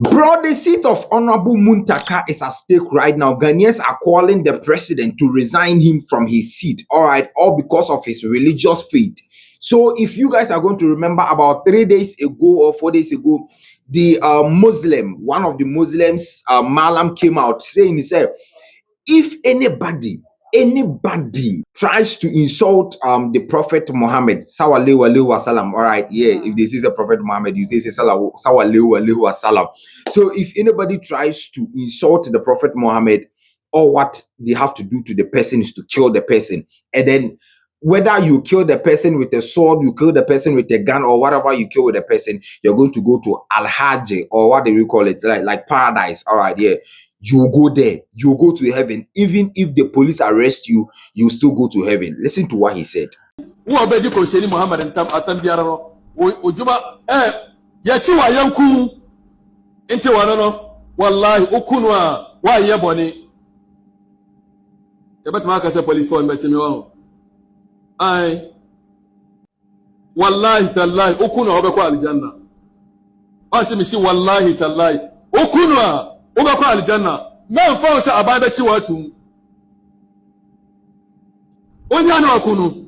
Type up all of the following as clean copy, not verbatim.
Bro, the seat of Honorable Muntaka is at stake right now. Ghanaians are calling the president to resign him from his seat, all right, all because of his religious faith. So, if you guys are going to remember, about 3 days ago or 4 days ago, the one of the Muslims, Malam, came out saying, he said, if anybody tries to insult the Prophet Muhammad sallallahu alaihi wasallam, all right, yeah, if this is a Prophet Muhammad, you say sallallahu alaihi wasallam. So if anybody tries to insult the Prophet Muhammad, all what they have to do to the person is to kill the person. And then whether you kill the person with a sword, you kill the person with a gun, or whatever you kill with the person, you're going to go to Al-Hajj, or what do we call it, like paradise, all right, yeah. You go there, you go to heaven. Even if the police arrest you, you still go to heaven. Listen to what he said. Wallahi ukunwa wa yeboni yabata maka se police phone betimi wa ai wallahi tallahi ukunwa obekwa aljanna asimi wallahi tallahi ukunwa obekwa aljanna men phone se abada chi watu onya na okunu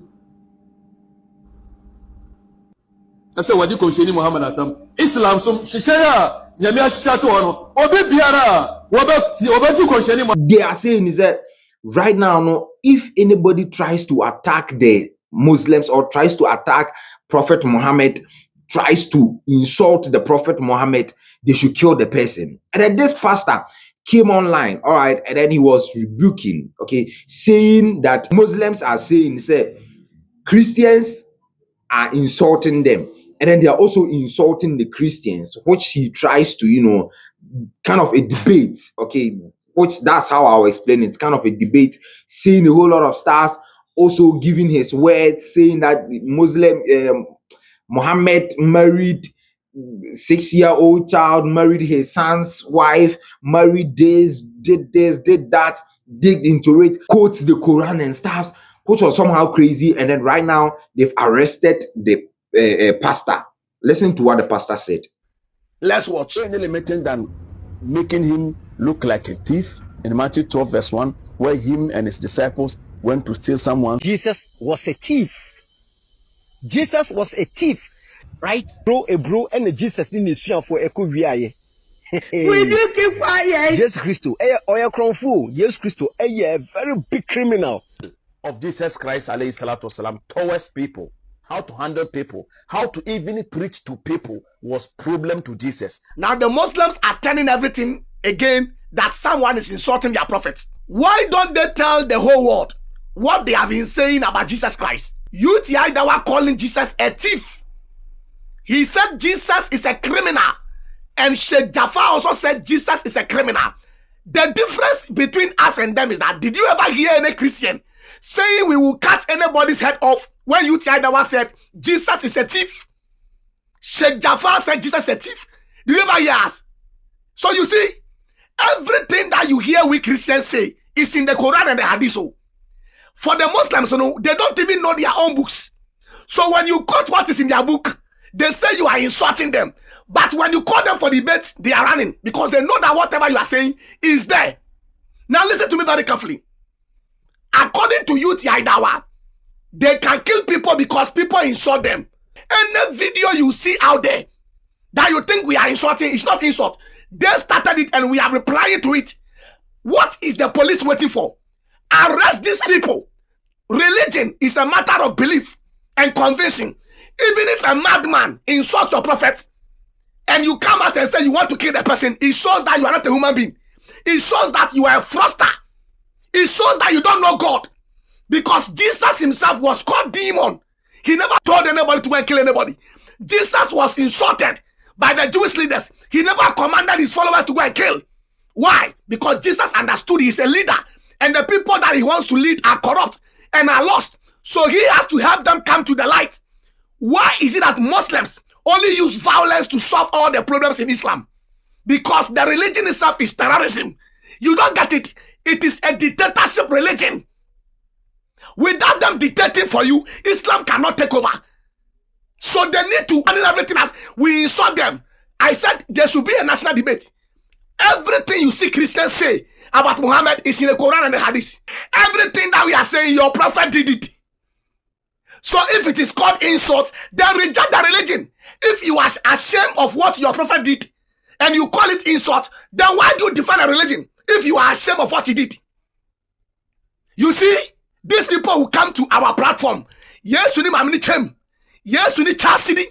ase wadi ko sheni Muhammad atam Islam sum shishaya nyame ashisha to ono obi biara wobati ko sheni. They are saying is that right now, no, if anybody tries to attack the Muslims or tries to attack Prophet Muhammad, tries to insult the Prophet Muhammad, they should kill the person. And then this pastor came online, all right, and then he was rebuking, okay, saying that Muslims are saying, say, Christians are insulting them, and then they are also insulting the Christians, which he tries to, kind of a debate, okay, which that's how I'll explain it, kind of a debate, saying a whole lot of stuff, also giving his words, saying that Muslim Muhammad married 6-year-old child, married his son's wife, married this, did that, digged into it, quotes the Quran and stuff, which was somehow crazy. And then right now they've arrested the pastor. Listen to what the pastor said. Let's watch. So limiting than making him look like a thief in Matthew 12 verse 1, where him and his disciples went to steal someone. Jesus was a thief. Jesus was a thief, right? Bro, and the Jesus in his fear for echo viaye. Will you keep quiet? Jesus Christ, oya kronfu. Jesus Christ, a very big criminal Of Jesus Christ alayhi salatu wasalam towards people, how to handle people, how to even preach to people was problem to Jesus. Now the Muslims are turning everything again that someone is insulting their prophet. Why don't they tell the whole world what they have been saying about Jesus Christ? Yhaw, they were calling Jesus a thief. He said Jesus is a criminal. And Sheikh Jafar also said Jesus is a criminal. The difference between us and them is that, did you ever hear any Christian saying we will cut anybody's head off when Yhaw said Jesus is a thief? Sheikh Jafar said Jesus is a thief. Did you ever hear us? So you see, everything that you hear we Christians say is in the Quran and the Hadith. For the Muslims, they don't even know their own books. So when you quote what is in their book, they say you are insulting them. But when you call them for debate, they are running because they know that whatever you are saying is there. Now listen to me very carefully. According to Yhaw, they can kill people because people insult them. Any video you see out there that you think we are insulting, it's not insult. They started it and we are replying to it. What is the police waiting for? Arrest these people. Religion is a matter of belief and convincing. Even if a madman insults your prophet and you come out and say you want to kill the person, it shows that you are not a human being. It shows that you are a fraudster. It shows that you don't know God. Because Jesus himself was called demon. He never told anybody to go and kill anybody. Jesus was insulted by the Jewish leaders. He never commanded his followers to go and kill. Why? Because Jesus understood he is a leader. And the people that he wants to lead are corrupt and are lost. So he has to help them come to the light. Why is it that Muslims only use violence to solve all the problems in Islam? Because the religion itself is terrorism. You don't get it. It is a dictatorship religion. Without them dictating for you, Islam cannot take over. So they need to handle everything out. We insult them. I said there should be a national debate. Everything you see Christians say about Muhammad is in the Quran and the Hadith. Everything that we are saying, your prophet did it. So if it is called insult, then reject the religion. If you are ashamed of what your prophet did and you call it insult, then why do you defend a religion if you are ashamed of what he did? You see, these people who come to our platform, yes, you need my came. Yes, you need chastity.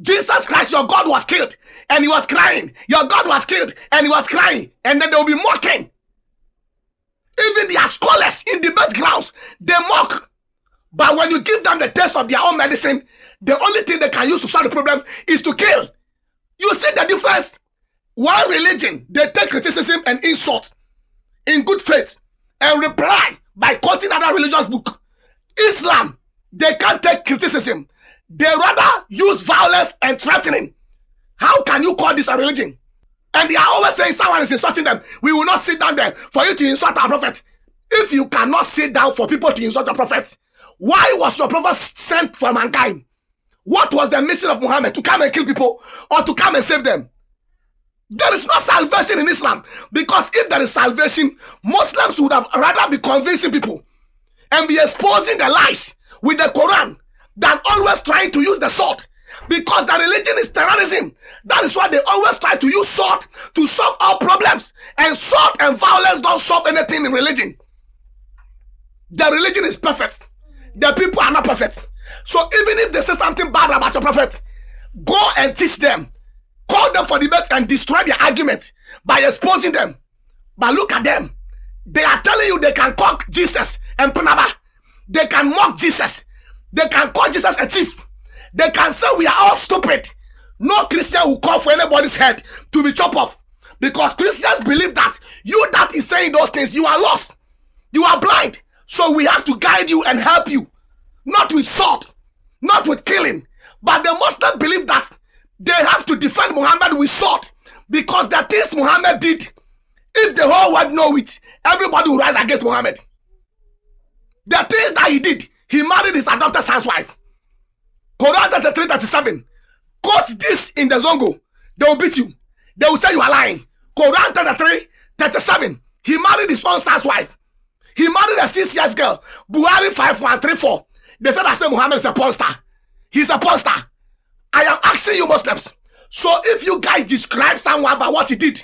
Jesus Christ, your God was killed and he was crying. Your God was killed and he was crying. And then they will be mocking. Even their scholars in debate grounds, they mock. But when you give them the taste of their own medicine, the only thing they can use to solve the problem is to kill. You see the difference? One religion, they take criticism and insult in good faith and reply by quoting another religious book. Islam, they can't take criticism. They rather use violence and threatening. How can you call this a religion? And they are always saying someone is insulting them. We will not sit down there for you to insult our prophet. If you cannot sit down for people to insult your prophet, why was your prophet sent for mankind? What was the mission of Muhammad? To come and kill people or to come and save them? There is no salvation in Islam, because if there is salvation, Muslims would have rather be convincing people and be exposing the lies with the Quran than always trying to use the sword, because the religion is terrorism. That is why they always try to use sword to solve all problems, and sword and violence don't solve anything in religion. The religion is perfect. The people are not perfect. So even if they say something bad about your prophet, go and teach them. Call them for debate and destroy their argument by exposing them. But look at them. They are telling you they can call Jesus and Panaba. They can mock Jesus. They can call Jesus a thief. They can say we are all stupid. No Christian will call for anybody's head to be chopped off. Because Christians believe that you that is saying those things, you are lost. You are blind. So we have to guide you and help you. Not with sword. Not with killing. But the Muslims believe that they have to defend Muhammad with sword, because the things Muhammad did, if the whole world know it, everybody will rise against Muhammad. The things that he did, he married his adopted son's wife. Quran 33:37. Quote this in the Zongo. They will beat you. They will say you are lying. Quran 33:37. He married his own son's wife. He married a 6 years girl. Buhari 5134. They said I say Muhammad is a porn star. He's a porn star. I am asking you Muslims. So if you guys describe someone by what he did,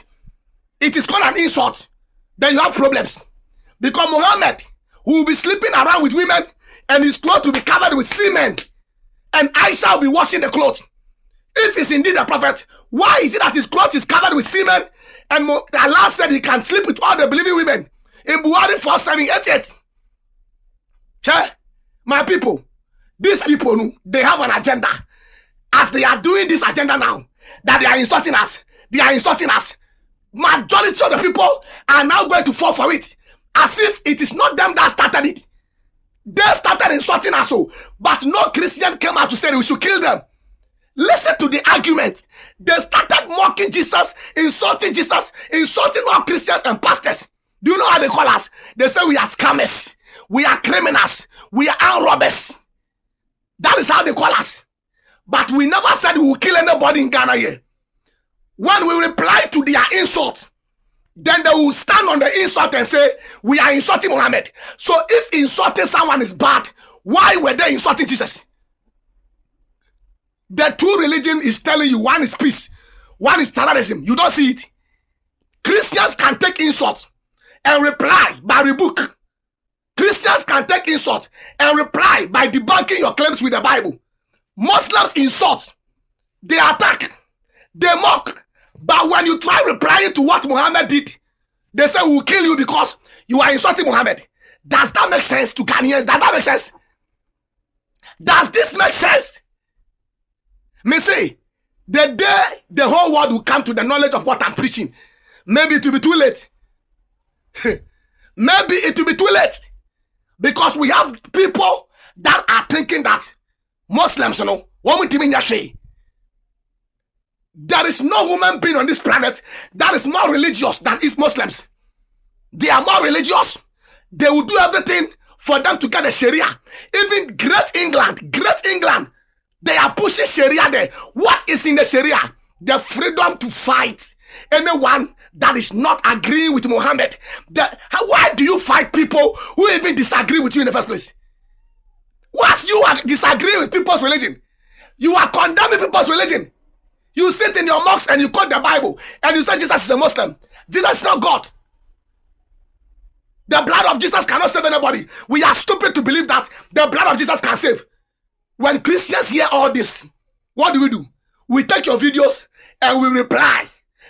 it is called an insult, then you have problems. Because Muhammad, who will be sleeping around with women and his clothes will be covered with semen, and Aisha will be washing the clothes. If he's indeed a prophet, why is it that his clothes is covered with semen and Allah said he can sleep with all the believing women in Buhari 4788? My people, these people, they have an agenda. As they are doing this agenda now, that they are insulting us, majority of the people are now going to fall for it, as if it is not them that started it. They started insulting us, but no Christian came out to say we should kill them. Listen to the argument. They started mocking Jesus, insulting all Christians and pastors. Do you know how they call us? They say we are scammers, we are criminals, we are armed robbers. That is how they call us. But we never said we will kill anybody in Ghana here. When we reply to their insult, then they will stand on the insult and say, we are insulting Muhammad. So if insulting someone is bad, why were they insulting Jesus? The two religion is telling you one is peace, one is terrorism. You don't see it. Christians can take insult and reply by rebuke. Christians can take insult and reply by debunking your claims with the Bible. Muslims insult, they attack, they mock. But when you try replying to what Muhammad did, they say we will kill you because you are insulting Muhammad. Does that make sense to Ghanaians? Does that make sense? Does this make sense? Me say, the day the whole world will come to the knowledge of what I'm preaching, maybe it will be too late. Maybe it will be too late. Because we have people that are thinking that Muslims, what we mean say, there is no human being on this planet that is more religious than is Muslims. They are more religious. They will do everything for them to get the Sharia. Even Great England, they are pushing Sharia there. What is in the Sharia? the freedom to fight anyone that is not agreeing with Muhammad. Why do you fight people who even disagree with you in the first place? Once you are disagreeing with people's religion, you are condemning people's religion. You sit in your mosque and you quote the Bible and you say Jesus is a Muslim. Jesus is not God. The blood of Jesus cannot save anybody. We are stupid to believe that the blood of Jesus can save. When Christians hear all this, what do? We take your videos and we reply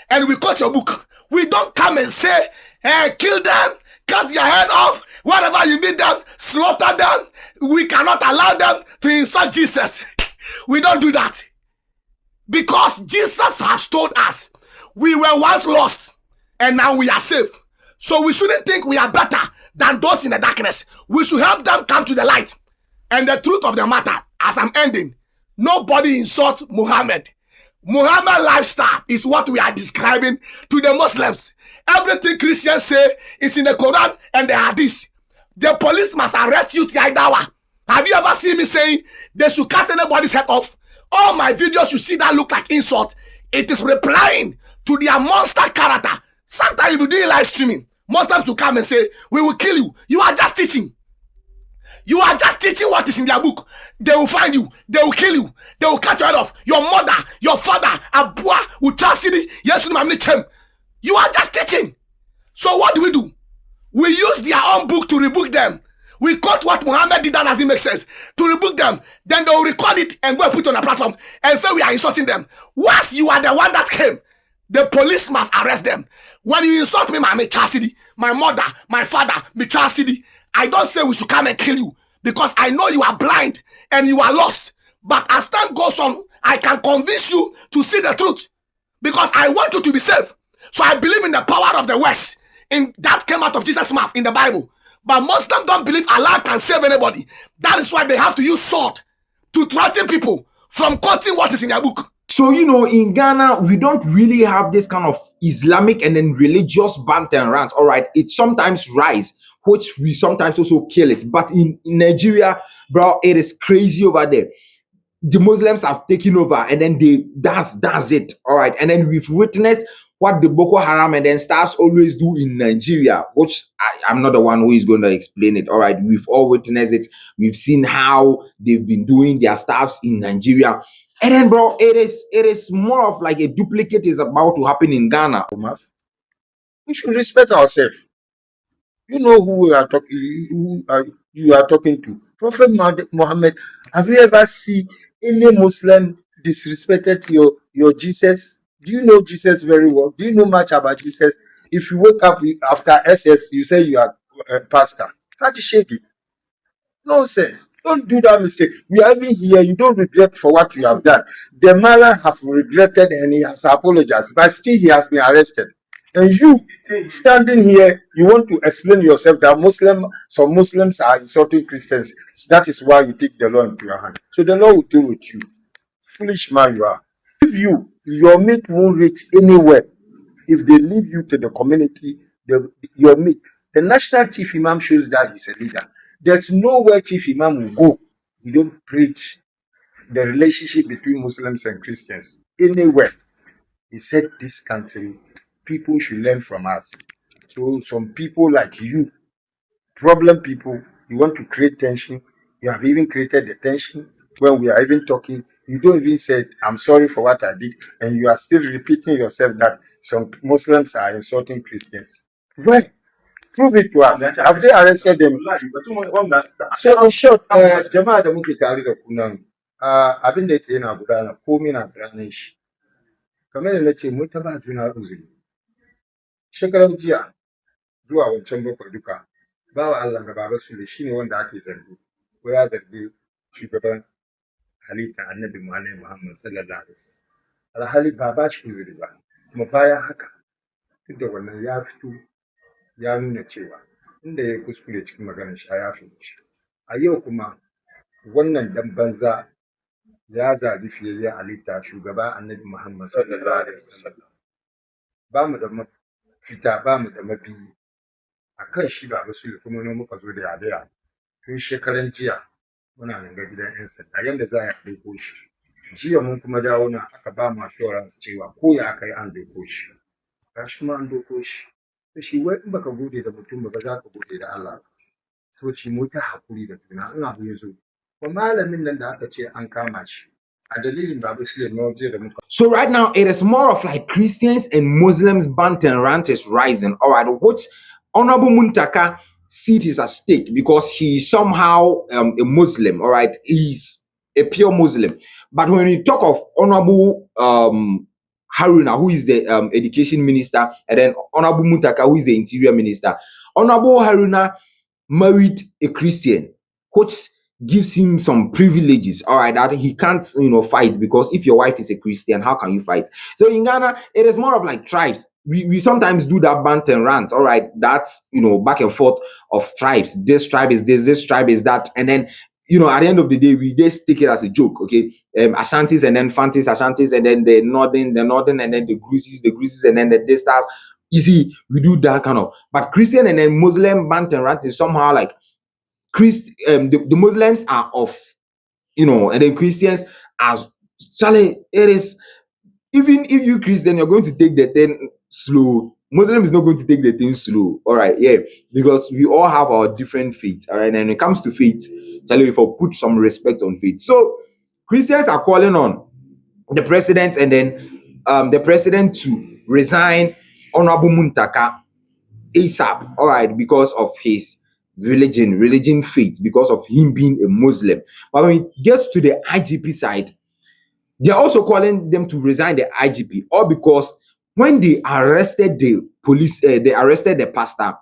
and we quote your book. We don't come and say, hey, kill them, cut their head off, wherever you meet them, slaughter them. We cannot allow them to insult Jesus. We don't do that. Because Jesus has told us we were once lost and now we are safe. So we shouldn't think we are better than those in the darkness. We should help them come to the light. And the truth of the matter, as I'm ending, nobody insults Muhammad. Muhammad lifestyle is what we are describing to the Muslims. Everything Christians say is in the Quran and the Hadith. The police must arrest you, Yhaw. Have you ever seen me saying they should cut anybody's head off? All my videos you see that look like insult, it is replying to their monster character. Sometimes you do live streaming, Muslims will come and say, we will kill you. You are just teaching. You are just teaching what is in their book. They will find you. They will kill you. They will cut your head off. Your mother, your father, Abua, Utrasidi, yes, you are just teaching. So what do? We use their own book to rebuke them. We quote what Muhammad did, that doesn't make sense, to rebuke them. Then they will record it and go and put it on a platform and say we are insulting them. Once you are the one that came, the police must arrest them. When you insult me, my Cassidy, my mother, my father, me Cassidy, I don't say we should come and kill you because I know you are blind and you are lost. But as time goes on, I can convince you to see the truth because I want you to be safe. So I believe in the power of the West. In that came out of Jesus' mouth in the Bible. But Muslims don't believe Allah can save anybody. That is why they have to use sword to threaten people from quoting what is in their book. So, in Ghana, we don't really have this kind of Islamic and then religious banter and rant. All right, it sometimes rise, which we sometimes also kill it. But in Nigeria, bro, it is crazy over there. The Muslims have taken over and then that's it. All right. And then we've witnessed what the Boko Haram and then stars always do in Nigeria, which I'm not the one who is going to explain it. All right. We've all witnessed it. We've seen how they've been doing their stuffs in Nigeria. And then, bro, it is more of like a duplicate is about to happen in Ghana. We should respect ourselves. You know who you are talking to. Prophet Muhammad, have you ever seen any Muslim disrespected your Jesus? Do you know Jesus very well? Do you know much about Jesus? If you wake up after SS, you say you are a pastor. Can't you shake it? Nonsense. Don't do that mistake. We are even here. You don't regret for what you have done. The man have regretted and he has apologized, but still he has been arrested. And you standing here, you want to explain yourself that some Muslims are insulting Christians. That is why you take the law into your hand. So the law will deal with you. Foolish man you are. If your meat won't reach anywhere, if they leave you to the community, your meat. The national chief imam shows that he's a leader. There's nowhere chief imam will go. He don't preach the relationship between Muslims and Christians. Anywhere. He said this country, people should learn from us. So some people like you, problem people, you want to create tension. You have even created the tension when we are even talking. You don't even say, I'm sorry for what I did. And you are still repeating yourself that some Muslims are insulting Christians. Where? Prove it to us. Have they arrested them? So in short, Jama'a da muke tare da kunan, abin da yake yana gudana, komai na gudana shi. Kamar da nace mun taba juna uzuri. Shekaran jiya zuwa wancan bakwai duka, bawa Allah da Baba Sule shine wanda ake zargi. Ko ya zargi shugaban halitta Annabi Muhammad sallallahu alaihi wasallam. Alhali ba ba shi uzuri ba. Kuma bayan haka, duk da wannan ya fito ya nuna cewa inda ya kuskure cikin maganar shi ya fi shi. A yau kuma wannan dan banza ya zabi fiyayyen halitta shugaba Annabi Muhammad sallallahu alaihi wasallam. Ba mu da fita, ba mu da mabiyi akan shi Baba Sule kuma ne muka zo da yadaya tun shekaran jiya muna nan ga gidan yan sanda yanda za a ɗauko shi jiya mun kuma dawo na aka ba mu assurance cewa ko ya kai an doko shi gashi kuma an doko shi to shi wai in baka gode da mutum ba za ka gode da Allah so shi mu ta hakuri da juna in abu ya zo ko malamin nan da aka ce an kama shi a dalilin babu sai no je da muka. So right now it is more of like Christians and Muslims banter rant is rising. All right, which Honorable Muntaka seat is at stake because he's somehow a Muslim. All right, he's a pure Muslim. But when we talk of Honorable Haruna, who is the education minister, and then Honorable Muntaka, who is the interior minister, Honorable Haruna married a Christian, which gives him some privileges, all right, that he can't, fight, because if your wife is a Christian, how can you fight? So in Ghana, it is more of like tribes. We sometimes do that bant and rant, all right, that's, back and forth of tribes. This tribe is this tribe is that, and then, at the end of the day, we just take it as a joke, okay? Ashantis and then Fantis, Ashantis, and then the northern, and then the Greases, and then the stars. You see, we do that kind of, but Christian and then Muslim bant and rant is somehow like the Muslims are off, and then Christians are Charlie. It is, even if you Christian, you're going to take the thing slow. Muslim is not going to take the thing slow. All right, yeah, because we all have our different faith. All right, and when it comes to faith, Charlie, if I put some respect on faith. So Christians are calling on the president, and then the president to resign Honorable Muntaka ASAP, all right, because of his religion, faith, because of him being a Muslim. But when it gets to the IGP side, they're also calling them to resign the IGP, all because when they arrested the police, they arrested the pastor.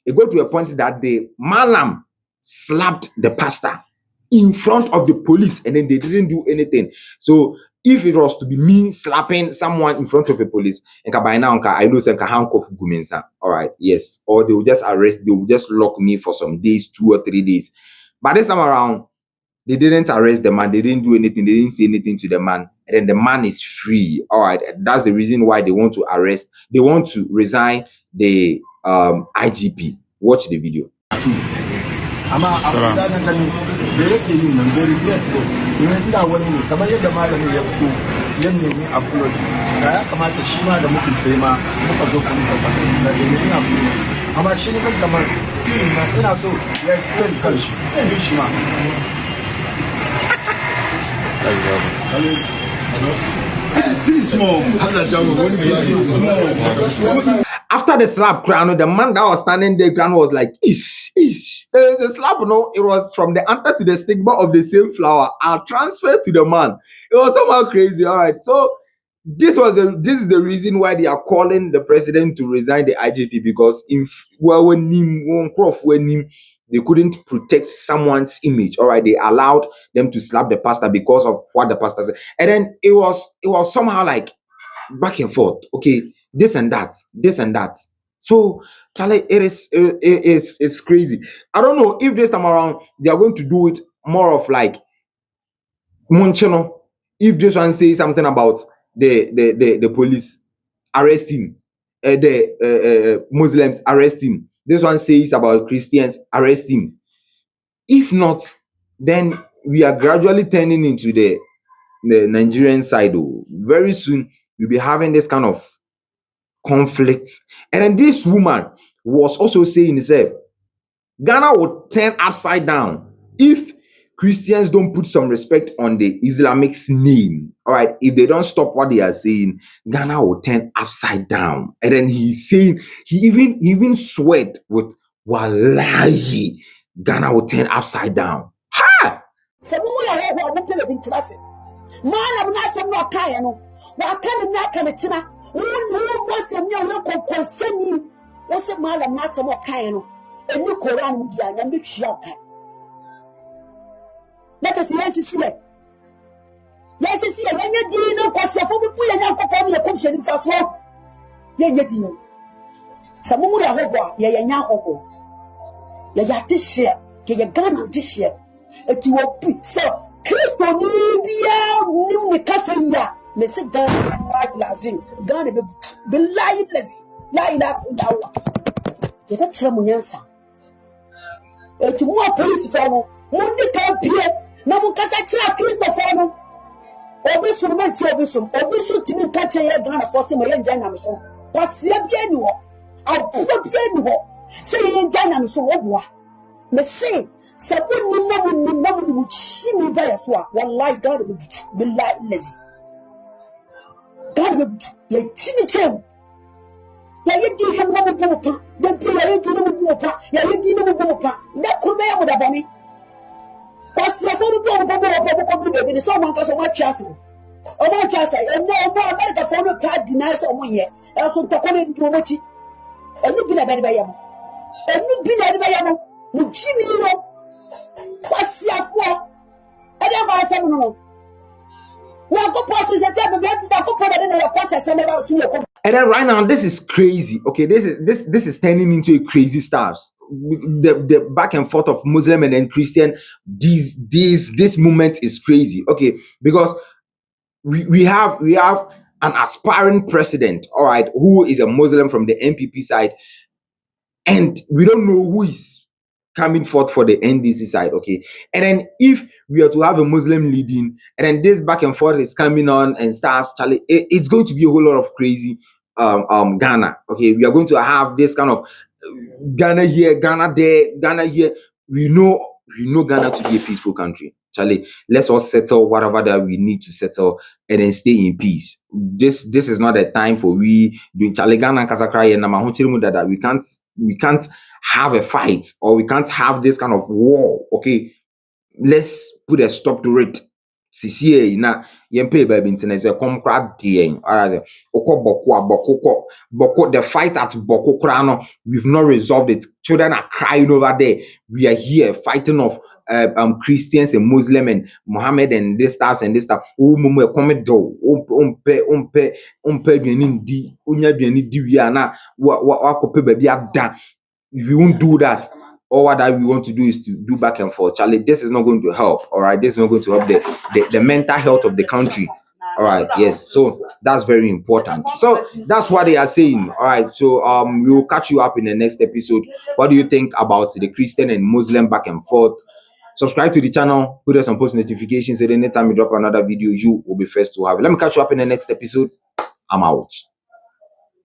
It got to a point that the Malam slapped the pastor in front of the police, and then they didn't do anything. So if it was to be me slapping someone in front of a police, and by now I know some handcuff gumensa. All right, yes, or they will just lock me for some days, 2 or 3 days. But this time around, they didn't arrest the man, they didn't do anything, they didn't say anything to the man, and then the man is free. All right, that's the reason why they want to resign the IGP. Watch the video. Amma abu da na gani da yake yin nan very clear to inda wani ne kamar yadda malamin ya fito ya nemi apology da ya kamata shi ma da muke sai ma muka zo police department da nemi apology amma shi ne kan kamar still na ina so ya explain kanshi shi ma After the slap, the man that was standing there was like, ish. There's a slap, it was from the anther to the stigma of the same flower are transferred to the man. It was somehow crazy. All right. So this is the reason why they are calling the president to resign the IGP, because when they couldn't protect someone's image. All right, they allowed them to slap the pastor because of what the pastor said, and then it was somehow like back and forth. Okay, this and that. So Charlie, it's crazy. I don't know if this time around they are going to do it more of like Monchino. If this one says something about the police, arrest him. The Muslims, arrest him. This one says about Christians, arrest him. If not, then we are gradually turning into the Nigerian side. Very soon we'll be having this kind of conflict. And then this woman was also saying, Ghana will turn upside down if Christians don't put some respect on the Islamic's name. All right, if they don't stop what they are saying, Ghana will turn upside down. And then he's saying, he even sweat with wallahi, Ghana will turn upside down. Ha! Let us see it. Let us see it. When you do no cause for me, put your come the commission for so. Ye. Some more hobo, ye hobo. Ye this year, ye Ghana this year. It will be so. Christo Nibia, new Catherinda. Me say Ghana like lazim. Ghana be live lazy. Lie that dawa. Ye bet Munyansa. It more police for Mundi can be. Na mukasa kira Kristo fano Obisum man ti obisum timi ka che ye Ghana for say me ye nja nyam so. Kwasia bia ni ho. Abuo bia ni ho. Say ye nja nyam so wo boa. Me say sabun ni na mu chi mi ba ya so a wallahi God will be like lazy. God will ye chi mi chem. Ya ye di ham na mu pa. Da bi ya ye di na mu pa. Ya ye di na mu pa. Na kurbe ya mu da bani. Kwasia for bi o bo ko bi be so man ka so ma chiase. Omo chasa eno omo America for no card deny so omo ye e so ntokole ndu omo chi enu bi na be ya mo enu bi na be ya mo mu chi ni no kwasi afo e dey ba se no na go post se se be be na go post na kwasi se me ba chi ne ko. And then right now, this is crazy. Okay, this is turning into a crazy stuff. The back and forth of Muslim and then Christian. This movement is crazy. Okay, because we have an aspiring president, all right, who is a Muslim from the NPP side, and we don't know who is coming forth for the NDC side. Okay, and then if we are to have a Muslim leading, and then this back and forth is coming on and stuff, Charlie, it's going to be a whole lot of crazy Ghana. Okay, we are going to have this kind of Ghana here, Ghana there, Ghana here. We know Ghana to be a peaceful country. Charlie, let's all settle whatever that we need to settle and then stay in peace. This is not a time for we doing Charlie Ghana Kasakra that we can't have a fight, or we can't have this kind of war. Okay, let's put a stop to it. CCA na yempe baby internet say come crowd dien. Alright, boko the fight at boko krano, we've not resolved it. Children are crying over there. We are here fighting of Christians and Muslim and Muhammad and this stuff and this stuff. Mumu come do umpe di unya di we are na wa kope baby ada. We won't do that. All what that we want to do is to do back and forth. Charlie, this is not going to help. All right, this is not going to help the mental health of the country. All right, yes. So that's very important. So that's what they are saying. All right. So we will catch you up in the next episode. What do you think about the Christian and Muslim back and forth? Subscribe to the channel, put us on post notifications so that anytime we drop another video, you will be first to have it. Let me catch you up in the next episode. I'm out.